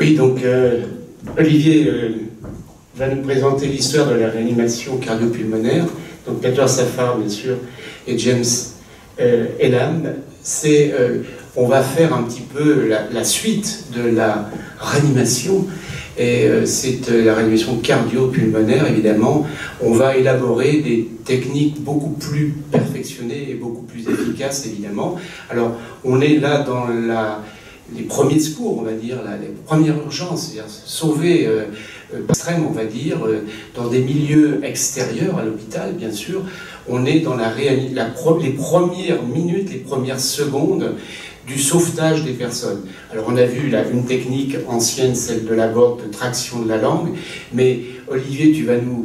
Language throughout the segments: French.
Oui, donc Olivier va nous présenter l'histoire de la réanimation cardio-pulmonaire. Donc Peter Safar, bien sûr, et James Elam. On va faire un petit peu la suite de la réanimation. Et c'est la réanimation cardio-pulmonaire, évidemment. On va élaborer des techniques beaucoup plus perfectionnées et beaucoup plus efficaces, évidemment. Alors, on est là dans les premiers secours, on va dire, les premières urgences, c'est-à-dire sauver extrême, on va dire, dans des milieux extérieurs à l'hôpital, bien sûr. On est dans les premières minutes, les premières secondes du sauvetage des personnes. Alors on a vu là une technique ancienne, celle de l'abord de traction de la langue, mais Olivier, tu vas nous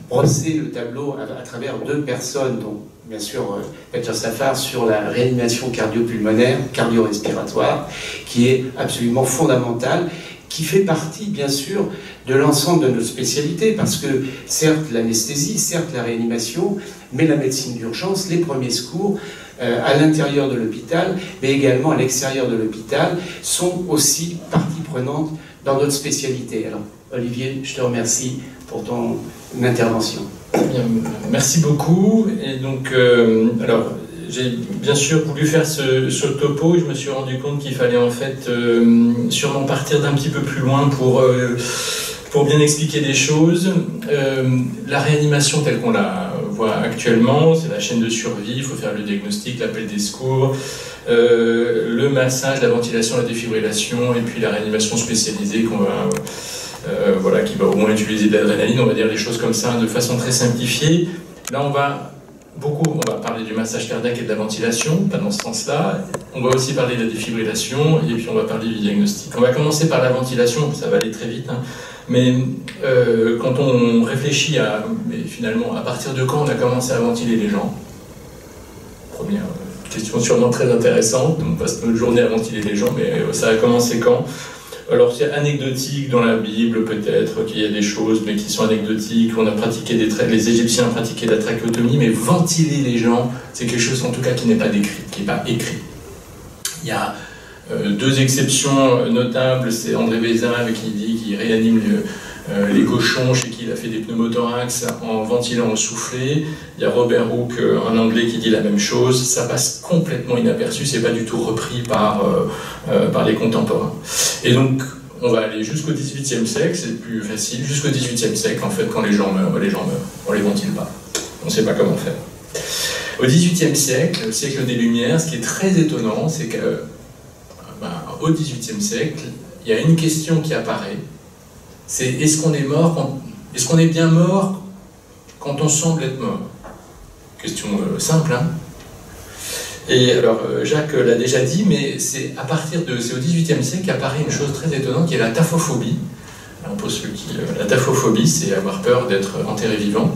brosser le tableau à travers deux personnes, dont bien sûr Peter Safar, sur la réanimation cardio-pulmonaire, cardio-respiratoire, qui est absolument fondamentale, qui fait partie bien sûr de l'ensemble de nos spécialités, parce que certes l'anesthésie, certes la réanimation, mais la médecine d'urgence, les premiers secours, à l'intérieur de l'hôpital, mais également à l'extérieur de l'hôpital, sont aussi partie prenante dans notre spécialité. Alors, Olivier, je te remercie pour ton intervention. Bien, merci beaucoup. Et donc, alors, j'ai bien sûr voulu faire ce topo. Je me suis rendu compte qu'il fallait en fait sûrement partir d'un petit peu plus loin pour bien expliquer les choses. La réanimation telle qu'on la voit actuellement, c'est la chaîne de survie, il faut faire le diagnostic, l'appel des secours, le massage, la ventilation, la défibrillation, et puis la réanimation spécialisée qu'on va, voilà, qui va au moins utiliser de l'adrénaline, on va dire les choses comme ça de façon très simplifiée. Là, on va parler du massage cardiaque et de la ventilation, pas dans ce sens-là. On va aussi parler de la défibrillation, et puis on va parler du diagnostic. On va commencer par la ventilation, ça va aller très vite, hein. Mais quand on réfléchit finalement, à partir de quand on a commencé à ventiler les gens, première question sûrement très intéressante, on passe notre journée à ventiler les gens, mais ça a commencé quand? Alors c'est anecdotique dans la Bible peut-être qu'il y a des choses, mais qui sont anecdotiques. On a pratiqué les Égyptiens ont pratiqué la trachéotomie, mais ventiler les gens, c'est quelque chose en tout cas qui n'est pas décrit, qui n'est pas écrit. Il y a deux exceptions notables, c'est André Vézin qui dit qu'il réanime les cochons, chez qui il a fait des pneumothorax en ventilant au soufflet. Il y a Robert Hooke, un Anglais, qui dit la même chose. Ça passe complètement inaperçu, c'est pas du tout repris par les contemporains. Et donc, on va aller jusqu'au XVIIIe siècle, c'est plus facile. Jusqu'au XVIIIe siècle, en fait, quand les gens meurent, on les ventile pas. On ne sait pas comment faire. Au XVIIIe siècle, le siècle des Lumières, ce qui est très étonnant, c'est que au XVIIIe siècle, il y a une question qui apparaît, c'est est-ce qu'on est mort, est-ce qu'on est bien mort quand on semble être mort? Question simple, hein? Et alors, Jacques l'a déjà dit, mais c'est au XVIIIe siècle qu'apparaît une chose très étonnante, qui est la taphophobie. Alors, pour ceux la taphophobie, c'est avoir peur d'être enterré vivant.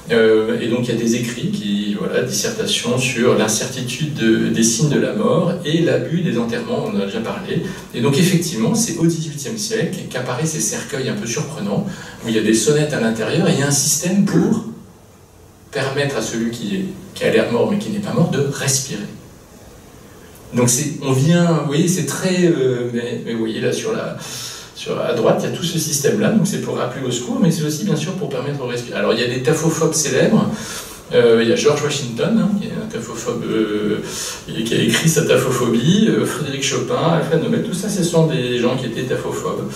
Et donc il y a des écrits, dissertations sur l'incertitude des signes de la mort et l'abus des enterrements, on en a déjà parlé. Et donc effectivement, c'est au XVIIIe siècle qu'apparaissent ces cercueils un peu surprenants, où il y a des sonnettes à l'intérieur, et il y a un système pour permettre à celui qui a l'air mort mais qui n'est pas mort de respirer. Donc on vient, vous voyez, c'est très... mais vous voyez là à droite, il y a tout ce système-là, donc c'est pour rappeler au secours, mais c'est aussi bien sûr pour permettre au respirer. Alors il y a des taphophobes célèbres, il y a George Washington, qui est un tapophobe, qui a écrit sa taphophobie, Frédéric Chopin, Alfred Nobel, tout ça, ce sont des gens qui étaient taphophobes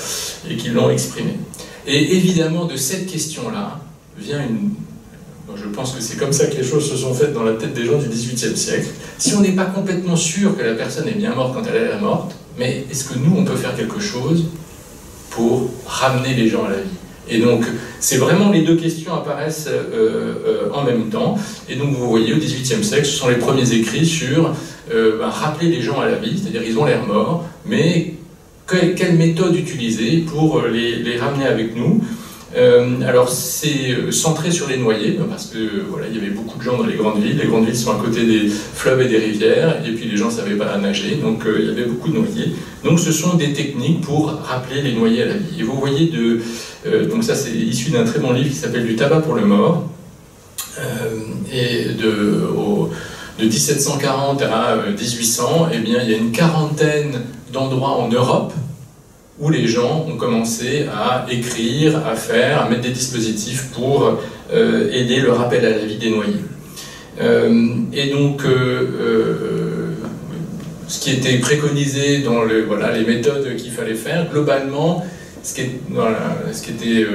et qui l'ont exprimé. Et évidemment, de cette question-là vient je pense que c'est comme ça que les choses se sont faites dans la tête des gens du XVIIIe siècle. Si on n'est pas complètement sûr que la personne est bien morte quand elle est morte, mais est-ce que nous, on peut faire quelque chose pour ramener les gens à la vie? Et donc, c'est vraiment les deux questions apparaissent en même temps. Et donc, vous voyez, au XVIIIe siècle, ce sont les premiers écrits sur rappeler les gens à la vie, c'est-à-dire ils ont l'air morts, mais quelle méthode utiliser pour les ramener avec nous? Alors c'est centré sur les noyés, parce que voilà, il y avait beaucoup de gens dans les grandes villes. Les grandes villes sont à côté des fleuves et des rivières, et puis les gens ne savaient pas nager, donc il y avait beaucoup de noyés. Donc ce sont des techniques pour rappeler les noyés à la vie. Et vous voyez, donc ça c'est issu d'un très bon livre qui s'appelle Du tabac pour le mort, et de 1740 à 1800, eh bien, il y a une quarantaine d'endroits en Europe où les gens ont commencé à écrire, à faire, à mettre des dispositifs pour aider le rappel à la vie des noyés. Et donc, ce qui était préconisé dans les méthodes qu'il fallait faire, globalement, ce qui était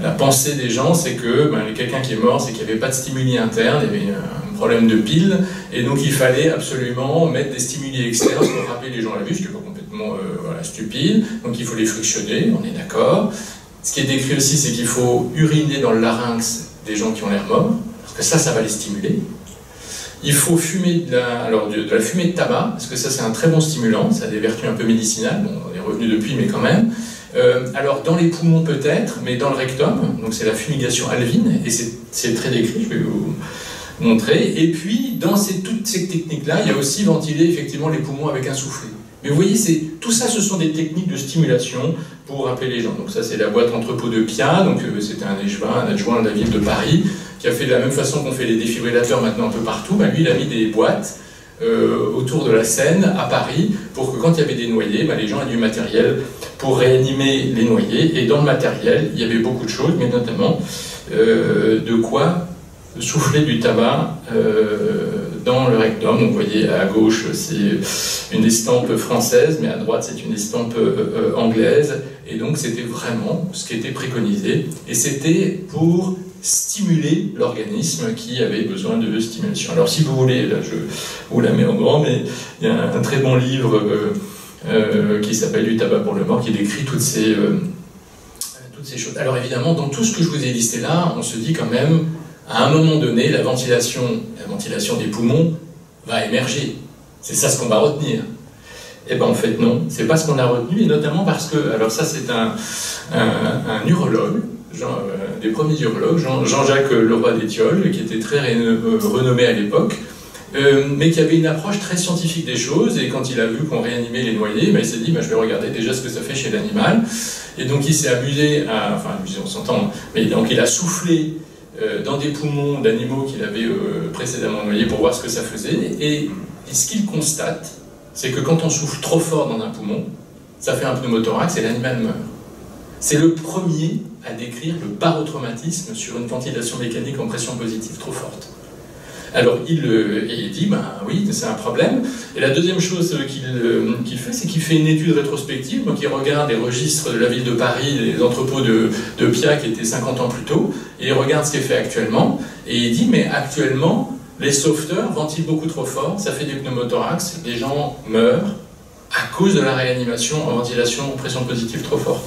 la pensée des gens, c'est que quelqu'un qui est mort, c'est qu'il n'y avait pas de stimuli interne, il y avait un problème de pile, et donc il fallait absolument mettre des stimuli externes pour rappeler les gens à la vue, ce qui n'est pas complètement stupide, donc il faut les frictionner, on est d'accord. Ce qui est décrit aussi, c'est qu'il faut uriner dans le larynx des gens qui ont l'air morts, parce que ça va les stimuler. Il faut fumer de la fumée de tabac, parce que ça c'est un très bon stimulant, ça a des vertus un peu médicinales, bon, on est revenu depuis, mais quand même. Alors dans les poumons peut-être, mais dans le rectum, donc c'est la fumigation alvine, et c'est très décrit, je vais vous montrer. Et puis dans toutes ces techniques-là, il y a aussi ventiler effectivement les poumons avec un soufflet. Mais vous voyez, tout ça, ce sont des techniques de stimulation pour rappeler les gens. Donc ça, c'est la boîte entrepôt de Pia, donc c'était un adjoint de la ville de Paris, qui a fait de la même façon qu'on fait les défibrillateurs maintenant un peu partout. Lui, il a mis des boîtes autour de la Seine, à Paris, pour que quand il y avait des noyés, les gens aient du matériel pour réanimer les noyés. Et dans le matériel, il y avait beaucoup de choses, mais notamment de quoi souffler du tabac dans le rectum. Donc vous voyez, à gauche, c'est une estampe française, mais à droite, c'est une estampe anglaise. Et donc, c'était vraiment ce qui était préconisé. Et c'était pour stimuler l'organisme qui avait besoin de stimulation. Alors, si vous voulez, là, je vous la mets en grand, mais il y a un très bon livre qui s'appelle « Du tabac pour le mort » qui décrit toutes ces choses. Alors, évidemment, dans tout ce que je vous ai listé là, on se dit quand même, à un moment donné, la ventilation des poumons va émerger. C'est ça ce qu'on va retenir. Eh bien, en fait, non. C'est pas ce qu'on a retenu, et notamment parce que, alors ça, c'est un urologue, des premiers urologues, Jean-Jacques Leroy d'Étiole, qui était très renommé à l'époque, mais qui avait une approche très scientifique des choses, et quand il a vu qu'on réanimait les noyés, il s'est dit, je vais regarder déjà ce que ça fait chez l'animal, et donc il s'est amusé on s'entend, mais donc il a soufflé dans des poumons d'animaux qu'il avait précédemment noyés pour voir ce que ça faisait, et ce qu'il constate, c'est que quand on souffle trop fort dans un poumon, ça fait un pneumothorax et l'animal meurt. C'est le premier à décrire le barotraumatisme sur une ventilation mécanique en pression positive trop forte. Alors il dit, oui, c'est un problème. Et la deuxième chose qu'il fait, c'est qu'il fait une étude rétrospective, donc il regarde les registres de la ville de Paris, les entrepôts de Pia qui étaient 50 ans plus tôt, et il regarde ce qui est fait actuellement, et il dit, mais actuellement, les sauveteurs ventilent beaucoup trop fort, ça fait des pneumothorax, les gens meurent à cause de la réanimation en ventilation en pression positive trop forte.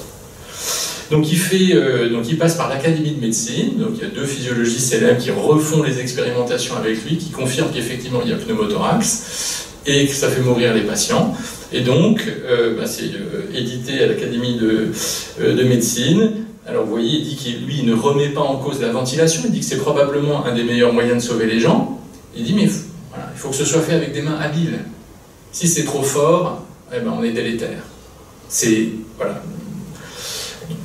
Donc il passe par l'Académie de médecine, donc il y a 2 physiologistes célèbres qui refont les expérimentations avec lui, qui confirment qu'effectivement il y a pneumothorax et que ça fait mourir les patients. Et donc c'est édité à l'Académie de médecine. Alors vous voyez, il dit qu'il lui ne remet pas en cause la ventilation, il dit que c'est probablement un des meilleurs moyens de sauver les gens. Il dit mais voilà, il faut que ce soit fait avec des mains habiles. Si c'est trop fort, on est délétère. Voilà.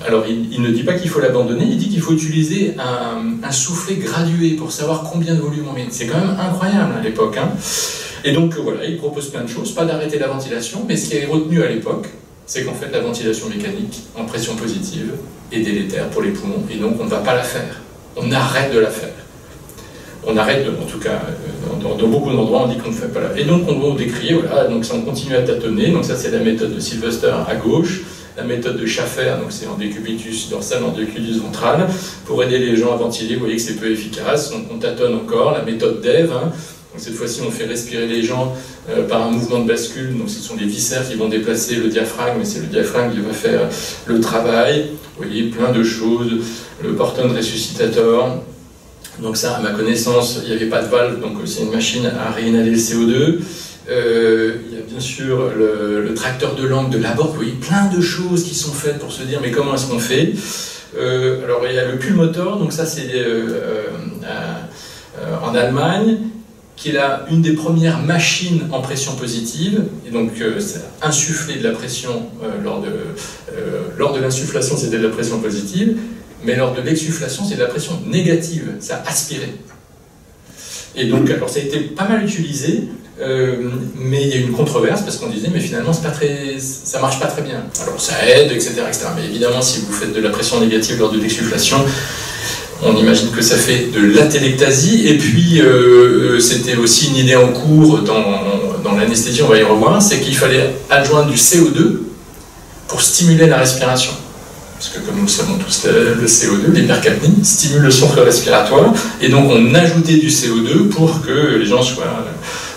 Alors, il ne dit pas qu'il faut l'abandonner, il dit qu'il faut utiliser un soufflet gradué pour savoir combien de volume on met. C'est quand même incroyable à l'époque. Et donc, voilà, il propose plein de choses, pas d'arrêter la ventilation, mais ce qui est retenu à l'époque, c'est qu'en fait, la ventilation mécanique en pression positive est délétère pour les poumons, et donc on ne va pas la faire. On arrête de la faire. On arrête, en tout cas, dans beaucoup d'endroits, on dit qu'on ne fait pas la. Et donc, on décrit, voilà, donc ça, on continue à tâtonner. Donc ça, c'est la méthode de Sylvester à gauche. La méthode de Schaffer, donc c'est en décubitus dorsal, en décubitus ventral, pour aider les gens à ventiler. Vous voyez que c'est peu efficace, donc on tâtonne encore. La méthode d'Eve, donc cette fois-ci on fait respirer les gens par un mouvement de bascule, donc ce sont les viscères qui vont déplacer le diaphragme, et c'est le diaphragme qui va faire le travail. Vous voyez, plein de choses. Le Porton Resuscitator, donc ça, à ma connaissance, il n'y avait pas de valve, donc c'est une machine à réinhaler le CO2. Il y a bien sûr le tracteur de langue de Laborde. Vous voyez, plein de choses qui sont faites pour se dire mais comment est-ce qu'on fait. Alors il y a le pulmotor, donc ça c'est en Allemagne, qui est une des premières machines en pression positive, et donc ça a insufflé de la pression lors de l'insufflation, c'était de la pression positive, mais lors de l'exsufflation, c'est de la pression négative, ça a aspiré. Et donc, alors ça a été pas mal utilisé mais il y a eu une controverse parce qu'on disait mais finalement ça marche pas très bien. Alors ça aide, etc., etc. Mais évidemment, si vous faites de la pression négative lors de l'exsufflation, on imagine que ça fait de l'atelectasie. Et puis c'était aussi une idée en cours dans l'anesthésie, on va y revoir, c'est qu'il fallait adjoindre du CO2 pour stimuler la respiration. Parce que comme nous savons tous, le CO2, l'hypercapnie, stimule le centre respiratoire, et donc on ajoutait du CO2 pour que les gens soient...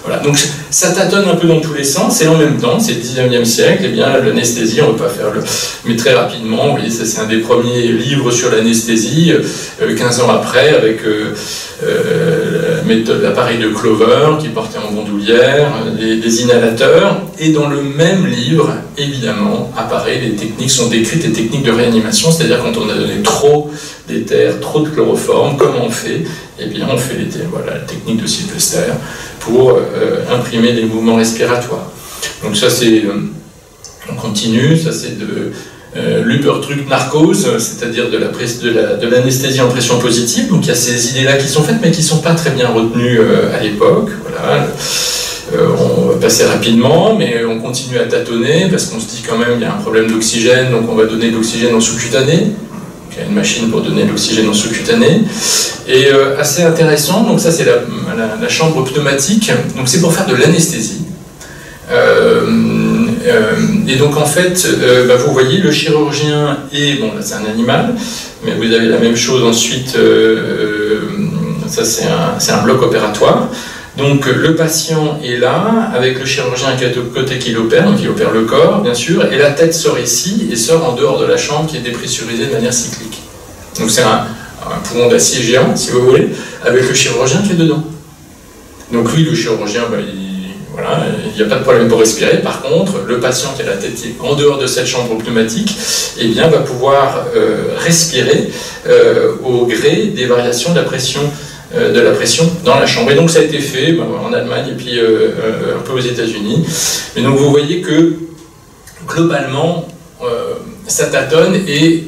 Voilà. Donc ça tâtonne un peu dans tous les sens, et en même temps, c'est le 19e siècle, et bien l'anesthésie, on ne va pas faire le... Mais très rapidement, vous voyez, ça c'est un des premiers livres sur l'anesthésie, 15 ans après, avec l'appareil de Clover, qui portait en bandoulière, les inhalateurs, et dans le même livre, évidemment, apparaît, les techniques sont décrites, les techniques de réanimation, c'est-à-dire quand on a donné trop d'éther, trop de chloroforme, comment on fait? Eh bien, on fait voilà, la technique de Sylvester pour imprimer des mouvements respiratoires. Donc ça, c'est... on continue, ça c'est de l'Überdruck narcose, c'est-à-dire de l'anesthésie en pression positive. Donc il y a ces idées-là qui sont faites, mais qui ne sont pas très bien retenues à l'époque. Voilà. On va passer rapidement, mais on continue à tâtonner, parce qu'on se dit quand même qu'il y a un problème d'oxygène, donc on va donner de l'oxygène en sous-cutané. Il y a une machine pour donner de l'oxygène en sous-cutané. Et assez intéressant, donc ça c'est la chambre pneumatique, donc c'est pour faire de l'anesthésie. Et donc en fait, vous voyez, le chirurgien est, bon là c'est un animal, mais vous avez la même chose ensuite, ça c'est un bloc opératoire. Donc le patient est là, avec le chirurgien qui est de côté qui l'opère, donc il opère le corps bien sûr, et la tête sort ici, et sort en dehors de la chambre qui est dépressurisée de manière cyclique. Donc c'est un poumon d'acier géant, si vous voulez, avec le chirurgien qui est dedans. Donc lui, le chirurgien, voilà, il n'y a pas de problème pour respirer. Par contre, le patient qui a la tête en dehors de cette chambre pneumatique, eh bien, va pouvoir respirer au gré des variations de la pression dans la chambre. Et donc ça a été fait en Allemagne et puis un peu aux États-Unis. Et donc vous voyez que globalement, ça tâtonne et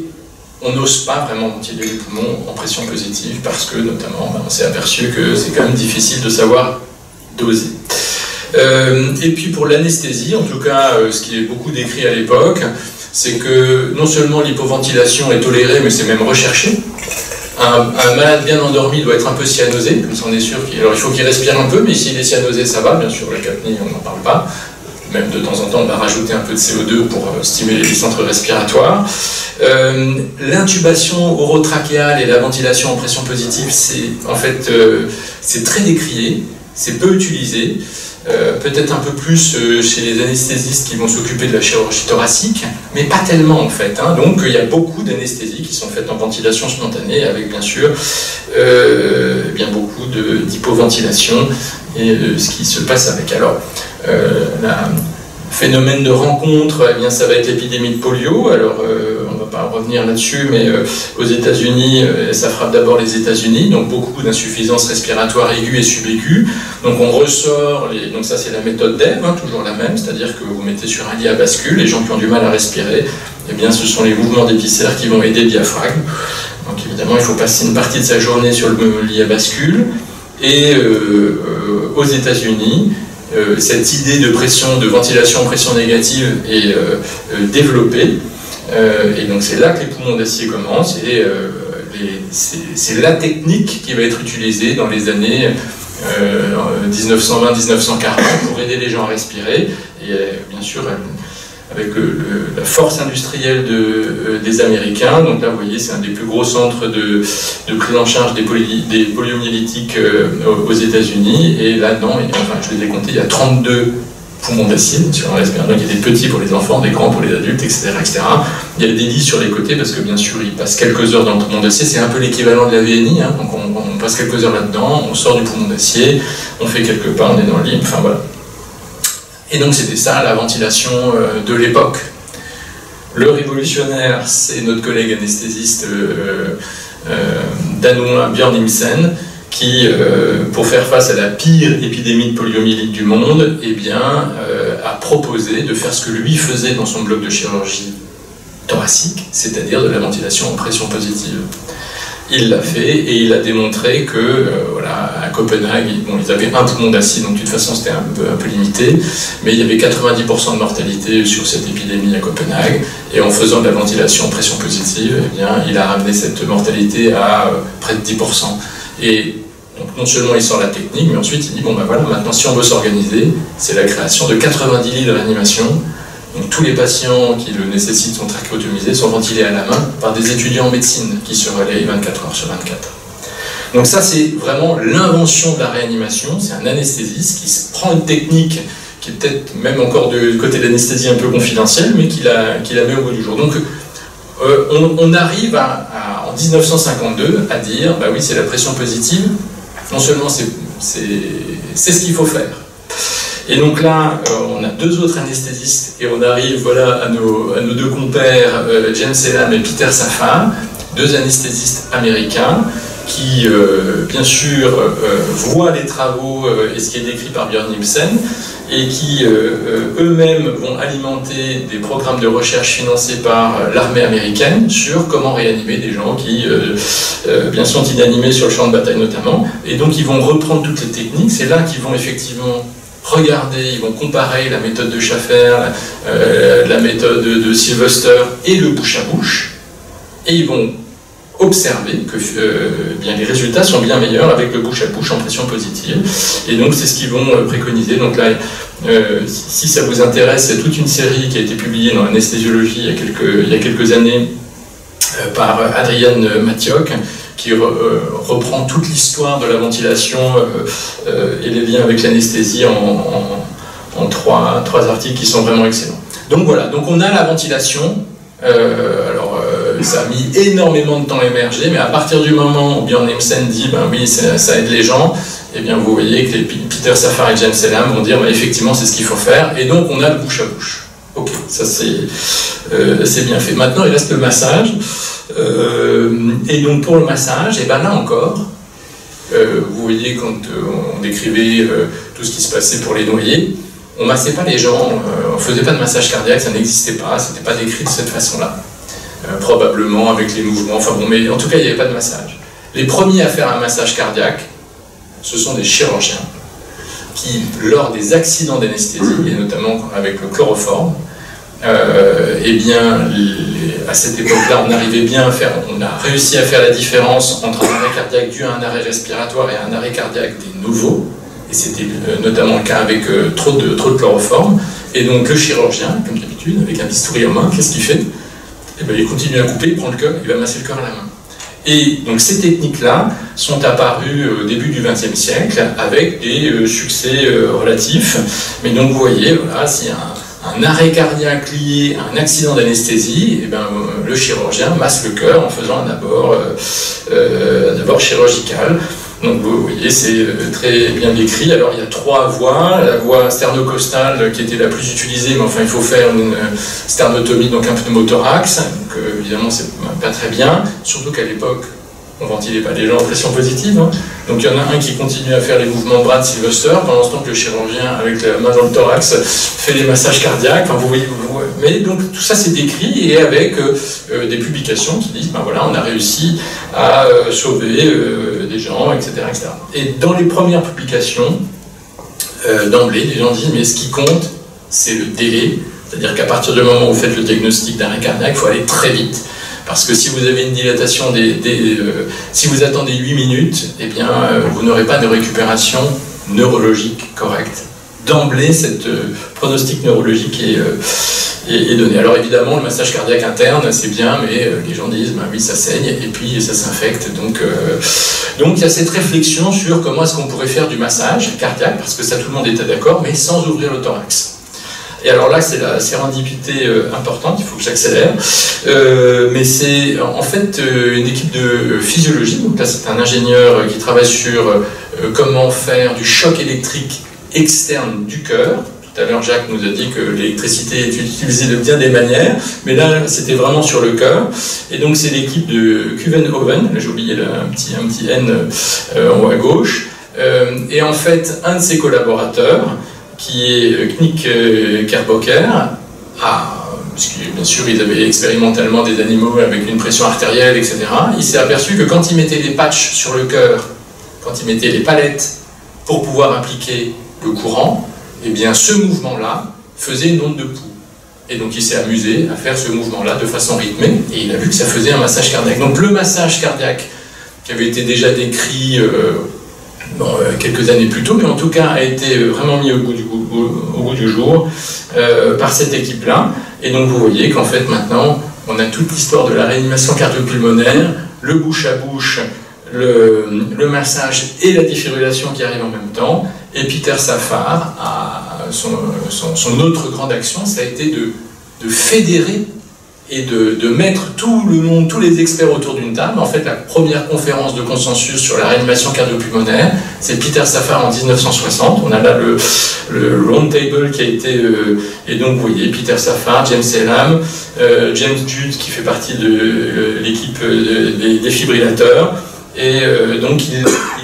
on n'ose pas vraiment ventiler les poumons en pression positive parce que notamment on s'est aperçu que c'est quand même difficile de savoir doser. Et puis pour l'anesthésie, en tout cas, ce qui est beaucoup décrit à l'époque, c'est que non seulement l'hypoventilation est tolérée, mais c'est même recherché. Un malade bien endormi doit être un peu cyanosé, comme ça on est sûr qu'il faut qu'il respire un peu, mais s'il est cyanosé, ça va, bien sûr, la capnie, on n'en parle pas. Même de temps en temps, on va rajouter un peu de CO2 pour stimuler les centres respiratoires. L'intubation orotrachéale et la ventilation en pression positive, c'est très décrié, c'est peu utilisé. Peut-être un peu plus chez les anesthésistes qui vont s'occuper de la chirurgie thoracique, mais pas tellement en fait. Hein. Donc il y a beaucoup d'anesthésies qui sont faites en ventilation spontanée, avec bien sûr bien beaucoup d'hypoventilation et ce qui se passe avec. Alors, le phénomène de rencontre, eh bien, ça va être l'épidémie de polio. Alors, on ne va pas revenir là-dessus, mais aux États-Unis, ça frappe d'abord les États-Unis, donc beaucoup d'insuffisance respiratoire aiguë et subaiguë. Donc on ressort, donc ça c'est la méthode d'Eve, hein, toujours la même, c'est-à-dire que vous mettez sur un lit à bascule, les gens qui ont du mal à respirer, eh bien ce sont les mouvements des viscères qui vont aider le diaphragme. Donc évidemment il faut passer une partie de sa journée sur le lit à bascule. Et aux États-Unis, cette idée de ventilation en pression négative est développée. Et donc c'est là que les poumons d'acier commencent. Et c'est la technique qui va être utilisée dans les années 1920-1940 pour aider les gens à respirer. Et bien sûr, avec la force industrielle des Américains. Donc là, vous voyez, c'est un des plus gros centres de prise en charge des poliomyélytiques aux États-Unis. Et là-dedans, enfin, je les ai comptés, il y a 32 poumons d'acier sur un respirateur. Donc il y a des petits pour les enfants, des grands pour les adultes, etc., etc. Il y a des lits sur les côtés parce que bien sûr, ils passent quelques heures dans le poumon d'acier. C'est un peu l'équivalent de la VNI. Hein. Donc on passe quelques heures là-dedans, on sort du poumon d'acier, on fait quelques pas, on est dans le lit. Enfin voilà. Et donc c'était ça la ventilation de l'époque. Le révolutionnaire, c'est notre collègue anesthésiste danois Björn Imsen, qui, pour faire face à la pire épidémie de poliomyélite du monde, eh bien, a proposé de faire ce que lui faisait dans son bloc de chirurgie thoracique, c'est-à-dire de la ventilation en pression positive. Il l'a fait et il a démontré que, voilà, à Copenhague, bon, ils avaient un poumon d'acide, donc de toute façon c'était un peu limité, mais il y avait 90% de mortalité sur cette épidémie à Copenhague, et en faisant de la ventilation pression positive, eh bien, il a ramené cette mortalité à près de 10%. Et donc non seulement il sort la technique, mais ensuite il dit, bon ben voilà, maintenant si on veut s'organiser, c'est la création de 90 lits de réanimation. Donc tous les patients qui le nécessitent sont trachéotomisés, sont ventilés à la main par des étudiants en médecine qui se relaient 24 heures sur 24. Donc ça c'est vraiment l'invention de la réanimation, c'est un anesthésiste qui prend une technique qui est peut-être même encore du côté de l'anesthésie un peu confidentielle, mais qui la met au bout du jour. Donc on arrive en 1952 à dire, bah oui c'est la pression positive, non seulement c'est ce qu'il faut faire. Et donc là, on a deux autres anesthésistes et on arrive voilà, à nos deux compères, James Elam et Peter Safar, deux anesthésistes américains qui, bien sûr, voient les travaux et ce qui est décrit par Björn Nielsen et qui, eux-mêmes, vont alimenter des programmes de recherche financés par l'armée américaine sur comment réanimer des gens qui, bien sont inanimés sur le champ de bataille notamment. Et donc, ils vont reprendre toutes les techniques. C'est là qu'ils vont effectivement regarder, ils vont comparer la méthode de Schaffer, la méthode de Sylvester et le bouche à bouche, et ils vont observer que bien, les résultats sont bien meilleurs avec le bouche à bouche en pression positive, et donc c'est ce qu'ils vont préconiser. Donc là, si ça vous intéresse, c'est toute une série qui a été publiée dans l'anesthésiologie il y a quelques années par Adrienne Matioc, qui reprend toute l'histoire de la ventilation et les liens avec l'anesthésie en trois articles qui sont vraiment excellents. Donc voilà, donc on a la ventilation, ça a mis énormément de temps à émerger, mais à partir du moment où Björn Nielsen dit ben oui, ça aide les gens, et bien vous voyez que Peter Safar et James Elam vont dire ben, effectivement c'est ce qu'il faut faire, et donc on a le bouche à bouche. Ok, ça c'est bien fait. Maintenant il reste le massage. Et donc pour le massage, et ben là encore, vous voyez quand on décrivait tout ce qui se passait pour les noyés, on ne massait pas les gens, on ne faisait pas de massage cardiaque, ça n'existait pas, ce n'était pas décrit de cette façon-là. Probablement avec les mouvements, enfin bon, mais en tout cas il n'y avait pas de massage. Les premiers à faire un massage cardiaque, ce sont des chirurgiens qui, lors des accidents d'anesthésie, et notamment avec le chloroforme, eh bien, à cette époque-là, on a réussi à faire la différence entre un arrêt cardiaque dû à un arrêt respiratoire et un arrêt cardiaque des nouveaux, et c'était notamment le cas avec trop de chloroforme, et donc le chirurgien, comme d'habitude, avec un bistouri en main, qu'est-ce qu'il fait? Eh bien, il continue à couper, il prend le cœur, il va masser le cœur à la main. Et donc ces techniques-là sont apparues au début du XXe siècle avec des succès relatifs, mais donc vous voyez, voilà, s'il y a un arrêt cardiaque lié à un accident d'anesthésie, eh ben, le chirurgien masse le cœur en faisant un abord chirurgical. Donc vous voyez, c'est très bien décrit. Alors il y a trois voies. La voie sternocostale qui était la plus utilisée, mais enfin il faut faire une sternotomie, donc un pneumothorax. Donc évidemment c'est pas très bien, surtout qu'à l'époque on ventilait pas les gens en pression positive. Hein. Donc il y en a un qui continue à faire les mouvements de bras de Sylvester, pendant ce temps que le chirurgien, avec la main dans le thorax, fait les massages cardiaques. Enfin, vous voyez, mais donc tout ça c'est décrit, et avec des publications qui disent, ben voilà, on a réussi à sauver des gens, etc., etc. Et dans les premières publications, d'emblée, les gens disent, mais ce qui compte, c'est le délai. C'est-à-dire qu'à partir du moment où vous faites le diagnostic d'arrêt cardiaque, il faut aller très vite. Parce que si vous avez une dilatation, si vous attendez 8 minutes, eh bien, vous n'aurez pas de récupération neurologique correcte. D'emblée, cette pronostic neurologique est donné. Alors évidemment, le massage cardiaque interne, c'est bien, mais les gens disent, ben oui, ça saigne, et puis ça s'infecte. Donc il y a cette réflexion sur comment est-ce qu'on pourrait faire du massage cardiaque, parce que ça, tout le monde était d'accord, mais sans ouvrir le thorax. Et alors là, c'est la sérendipité importante, il faut que j'accélère. Mais c'est en fait une équipe de physiologie. Donc là, c'est un ingénieur qui travaille sur comment faire du choc électrique externe du cœur. Tout à l'heure, Jacques nous a dit que l'électricité est utilisée de bien des manières, mais là, c'était vraiment sur le cœur. Et donc, c'est l'équipe de Kuvenhoven, j'ai oublié un petit N en haut à gauche. Et en fait, un de ses collaborateurs, qui est Knick Kerboker, a puisque bien sûr ils avaient expérimentalement des animaux avec une pression artérielle, etc., il s'est aperçu que quand il mettait les patchs sur le cœur, quand il mettait les palettes pour pouvoir appliquer le courant, eh bien ce mouvement-là faisait une onde de pouls. Et donc il s'est amusé à faire ce mouvement-là de façon rythmée, et il a vu que ça faisait un massage cardiaque. Donc le massage cardiaque, qui avait été déjà décrit quelques années plus tôt, mais en tout cas a été vraiment mis au goût du jour par cette équipe-là. Et donc vous voyez qu'en fait maintenant, on a toute l'histoire de la réanimation cardio-pulmonaire, le bouche-à-bouche, le massage et la défibrillation qui arrivent en même temps. Et Peter Safar, son autre grande action, ça a été de fédérer et de mettre tout le monde, tous les experts autour d'une table. En fait, la première conférence de consensus sur la réanimation cardio-pulmonaire, c'est Peter Safar en 1960. On a là le round table qui a été... et donc, vous voyez, Peter Safar, James Elam, James Judd, qui fait partie de l'équipe des défibrillateurs. Et donc,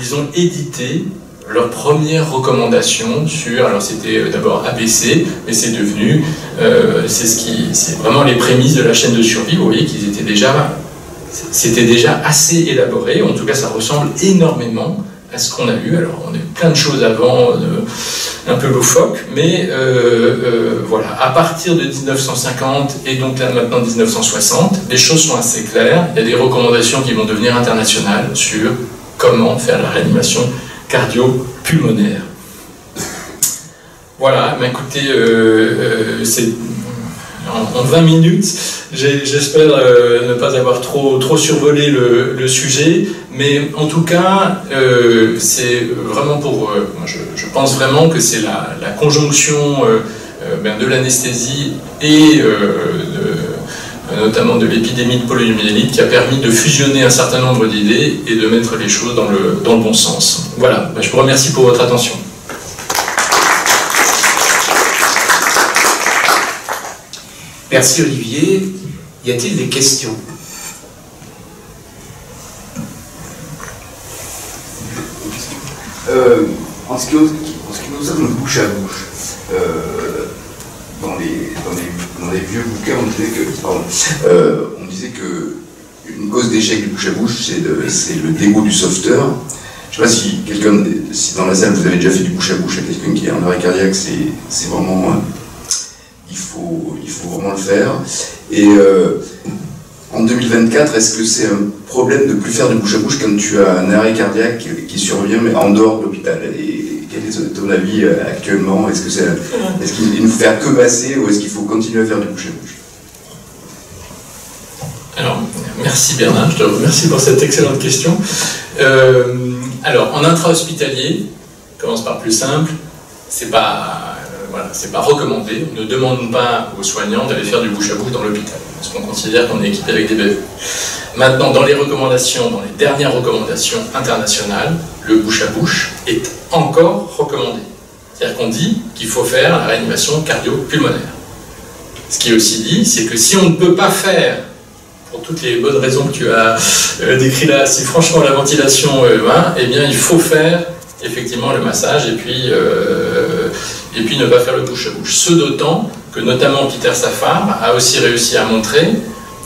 ils ont édité leur première recommandation sur, alors c'était d'abord ABC, mais c'est devenu, c'est vraiment les prémices de la chaîne de survie. Vous voyez qu'ils étaient déjà, c'était déjà assez élaboré, en tout cas ça ressemble énormément à ce qu'on a eu. Alors on a eu plein de choses avant, un peu loufoques, mais voilà, à partir de 1950 et donc là maintenant 1960, les choses sont assez claires. Il y a des recommandations qui vont devenir internationales sur comment faire la réanimation cardio-pulmonaire. Voilà, mais écoutez, c'est en 20 minutes, j'espère ne pas avoir trop survolé le sujet, mais en tout cas, c'est vraiment pour... je pense vraiment que c'est la conjonction de l'anesthésie et notamment de l'épidémie de poliomyélite, qui a permis de fusionner un certain nombre d'idées et de mettre les choses dans le bon sens. Voilà, je vous remercie pour votre attention. Merci Olivier. Y a-t-il des questions? En ce qui concerne le bouche à bouche, dans les vieux bouquins, on disait que une cause d'échec du bouche à bouche, c'est le dégoût du sauveteur. Je ne sais pas si dans la salle vous avez déjà fait du bouche à bouche à quelqu'un qui est en arrêt cardiaque, c'est vraiment, il faut vraiment le faire. Et en 2024, est-ce que c'est un problème de ne plus faire du bouche à bouche quand tu as un arrêt cardiaque qui survient mais en dehors de l'hôpital? Quel est ton avis actuellement? Est-ce qu'il ne faut faire que passer ou est-ce qu'il faut continuer à faire du bouche à bouche? Alors, merci Bernard, je te remercie pour cette excellente question. Alors, en intra-hospitalier, on commence par plus simple, c'est pas recommandé. On ne demande pas aux soignants d'aller faire du bouche à bouche dans l'hôpital, parce qu'on considère qu'on est équipé avec des bébés. Maintenant, dans les recommandations, dans les dernières recommandations internationales, le bouche à bouche est encore recommandé. C'est-à-dire qu'on dit qu'il faut faire la réanimation cardio-pulmonaire. Ce qui est aussi dit, c'est que si on ne peut pas faire, pour toutes les bonnes raisons que tu as décrites là, si franchement la ventilation, eh bien il faut faire effectivement le massage et puis ne pas faire le bouche à bouche. Ce d'autant que notamment Peter Safar a aussi réussi à montrer,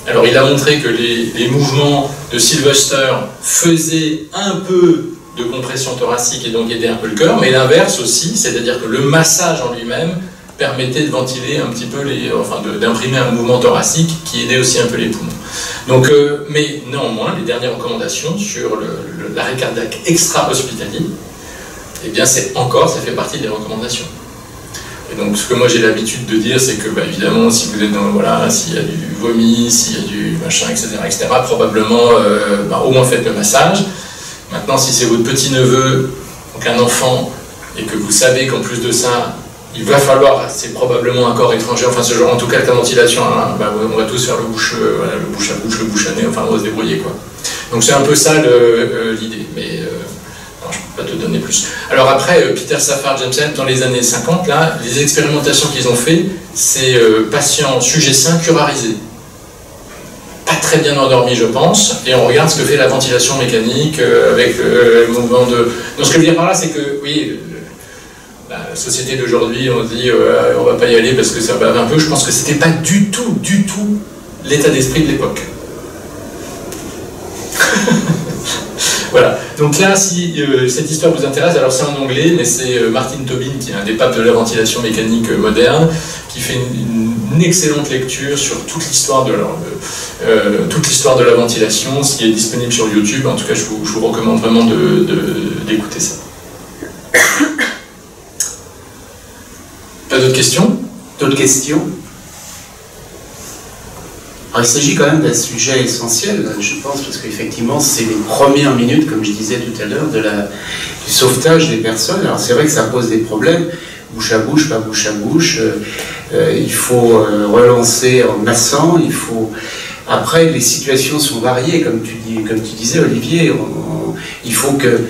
alors il a montré que les mouvements de Sylvester faisaient un peu de compression thoracique et donc aidaient un peu le cœur, mais l'inverse aussi, c'est-à-dire que le massage en lui-même permettait de ventiler un petit peu, d'imprimer un mouvement thoracique qui aidait aussi un peu les poumons. Donc, mais néanmoins, les dernières recommandations sur l'arrêt cardiaque extra-hospitalier, eh bien ça fait partie des recommandations. Et donc ce que moi j'ai l'habitude de dire, c'est que évidemment, si vous êtes s'il y a du vomi, s'il y a du machin, etc., probablement au moins faites le massage. Maintenant, si c'est votre petit-neveu, donc un enfant, et que vous savez qu'en plus de ça, il va falloir, c'est probablement un corps étranger, enfin ce genre, en tout cas la ventilation, on va tous faire le bouche à bouche, le bouche à nez, enfin on va se débrouiller quoi. Donc c'est un peu ça l'idée, mais non, je ne peux pas te donner plus. Alors après, Peter Safar, James Elam, dans les années 50, là, les expérimentations qu'ils ont fait, c'est patients sujets sains curarisés. Pas très bien endormis, je pense, et on regarde ce que fait la ventilation mécanique avec le mouvement de... Donc ce que je veux dire par là, c'est que, oui, la société d'aujourd'hui, on dit on va pas y aller parce que ça bave un peu. Je pense que c'était pas du tout l'état d'esprit de l'époque. Voilà, donc là, si cette histoire vous intéresse, alors c'est en anglais, mais c'est Martin Tobin, qui est un des papes de la ventilation mécanique moderne, qui fait une excellente lecture sur toute l'histoire de la ventilation, ce qui est disponible sur YouTube. En tout cas, je vous recommande vraiment d'écouter ça. Pas d'autres questions? D'autres questions? Alors, il s'agit quand même d'un sujet essentiel, je pense, parce qu'effectivement, c'est les premières minutes, comme je disais tout à l'heure, du sauvetage des personnes. Alors, c'est vrai que ça pose des problèmes, bouche à bouche, pas bouche à bouche. Il faut relancer en massant, il faut... Après, les situations sont variées, comme tu disais, Olivier. Il faut que...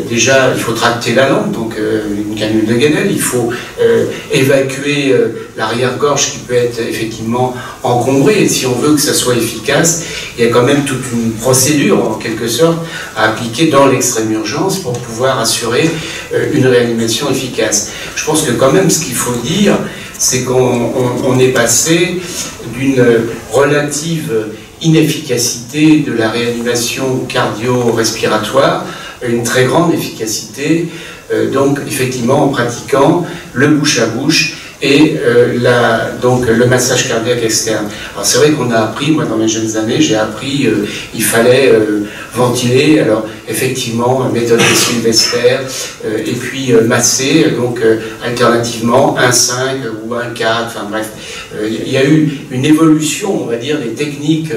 Déjà, il faut tracter la langue, donc une canule de Guénel, il faut évacuer l'arrière-gorge qui peut être effectivement encombrée, et si on veut que ça soit efficace, il y a quand même toute une procédure, en quelque sorte, à appliquer dans l'extrême urgence pour pouvoir assurer une réanimation efficace. Je pense que quand même, ce qu'il faut dire, c'est qu'on est passé d'une relative inefficacité de la réanimation cardio-respiratoire, une très grande efficacité, donc effectivement en pratiquant le bouche à bouche et donc le massage cardiaque externe. Alors c'est vrai qu'on a appris, moi dans mes jeunes années, j'ai appris il fallait ventiler, alors effectivement méthode de Sylvester, et puis masser, donc alternativement 1,5 ou 1,4, enfin bref. Il y a eu une évolution, on va dire, des techniques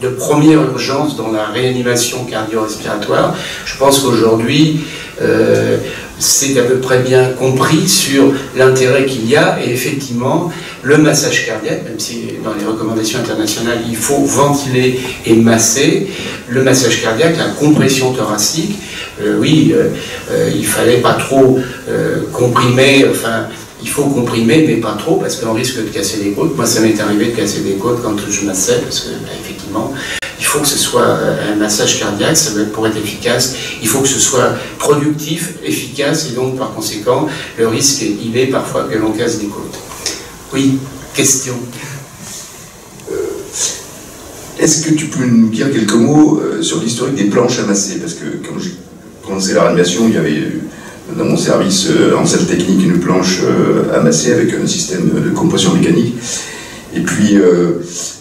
de première urgence dans la réanimation cardio-respiratoire. Je pense qu'aujourd'hui, c'est à peu près bien compris sur l'intérêt qu'il y a, et effectivement, le massage cardiaque, même si dans les recommandations internationales, il faut ventiler et masser, le massage cardiaque, la compression thoracique, il fallait pas trop comprimer, enfin, il faut comprimer, mais pas trop, parce qu'on risque de casser les côtes. Moi, ça m'est arrivé de casser des côtes quand je massais, parce que, effectivement, il faut que ce soit un massage cardiaque, ça doit être pour être efficace, il faut que ce soit productif, efficace, et donc, par conséquent, le risque, il est parfois que l'on casse des côtes. Oui, question. Est-ce que tu peux nous dire quelques mots sur l'historique des planches à masser? Parce que quand j'ai commencé la réanimation, il y avait dans mon service en salle technique une planche à masser avec un système de compression mécanique. Et puis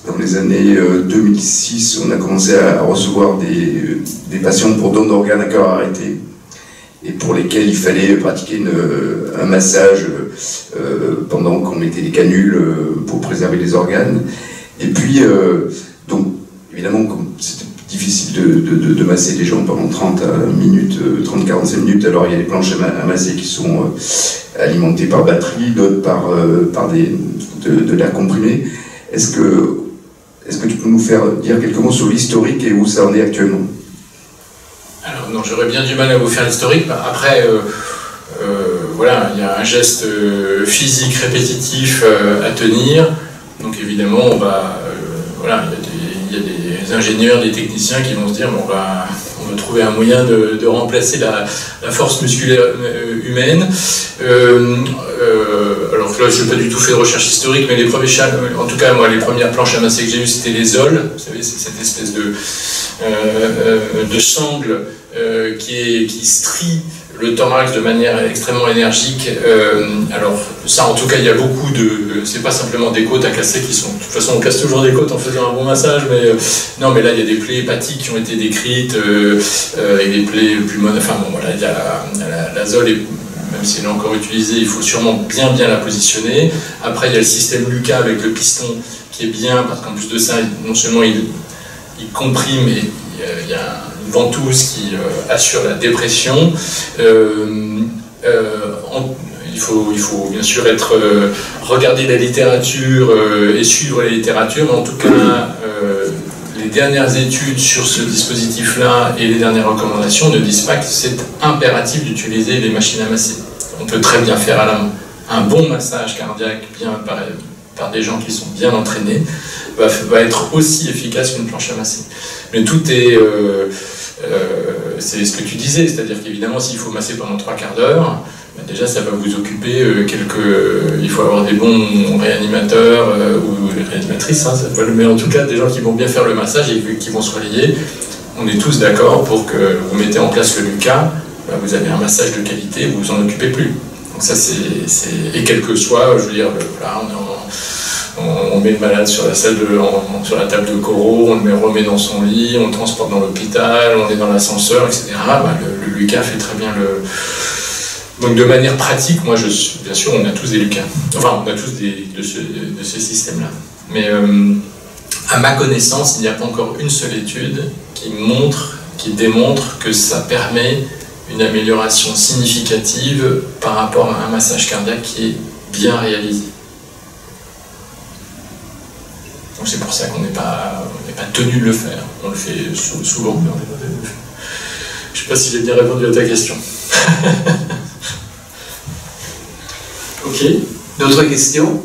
dans les années 2006, on a commencé à recevoir des patients pour don d'organes à cœur arrêté, et pour lesquels il fallait pratiquer un massage pendant qu'on mettait des canules pour préserver les organes. Et puis, donc, évidemment, comme c'était difficile de masser les gens pendant 30-45 minutes, alors il y a des planches à masser qui sont alimentées par batterie, d'autres par de l'air comprimé. Est-ce que tu peux nous faire dire quelques mots sur l'historique et où ça en est actuellement? Alors non, j'aurais bien du mal à vous faire l'historique. Après, voilà, il y a un geste physique répétitif à tenir. Donc évidemment, on va, voilà, il y a des ingénieurs, des techniciens qui vont se dire, bon, on va trouver un moyen de remplacer la force musculaire humaine. Alors là, je n'ai pas du tout fait de recherche historique, mais les premiers en tout cas, moi, les premières planches à masser que j'ai eues, c'était les zols. Vous savez, c'est cette espèce de sangle qui strie le thorax de manière extrêmement énergique. Alors ça, en tout cas, il y a beaucoup de... C'est pas simplement des côtes à casser qui sont... De toute façon, on casse toujours des côtes en faisant un bon massage, mais non, mais là, il y a des plaies hépatiques qui ont été décrites, et des plaies pulmonaires. Enfin bon, voilà, il y a la zole, même si elle est encore utilisée, il faut sûrement bien la positionner. Après, il y a le système Lucas avec le piston qui est bien, parce qu'en plus de ça, non seulement il comprime, mais il y a une ventouse qui assure la dépression. Il faut bien sûr regarder la littérature et suivre la littérature, mais en tout cas, les dernières études sur ce dispositif-là et les dernières recommandations ne disent pas que c'est impératif d'utiliser les machines à masser. On peut très bien faire à la main. Un bon massage cardiaque par des gens qui sont bien entraînés va être aussi efficace qu'une planche à masser. Mais tout est... c'est ce que tu disais, c'est-à-dire qu'évidemment, s'il faut masser pendant 3/4 d'heure, ben déjà ça va vous occuper il faut avoir des bons réanimateurs ou réanimatrices, hein, mais en tout cas des gens qui vont bien faire le massage et qui vont se relayer. On est tous d'accord pour que vous mettez en place le LUCA, ben vous avez un massage de qualité, vous vous en occupez plus. Donc ça et quel que soit, je veux dire, voilà, on met le malade sur sur la table de choro, on le remet dans son lit, on le transporte dans l'hôpital, on est dans l'ascenseur, etc. Ben, le LUCA fait très bien le... Donc de manière pratique, moi, bien sûr, on a tous des LUCA. Enfin, on a tous de ce système-là. Mais à ma connaissance, il n'y a pas encore une seule étude qui démontre que ça permet une amélioration significative par rapport à un massage cardiaque qui est bien réalisé. Donc c'est pour ça qu'on n'est pas tenu de le faire. On le fait souvent, mais on n'est pas tenu de le faire. Je ne sais pas si j'ai bien répondu à ta question. Ok. D'autres questions?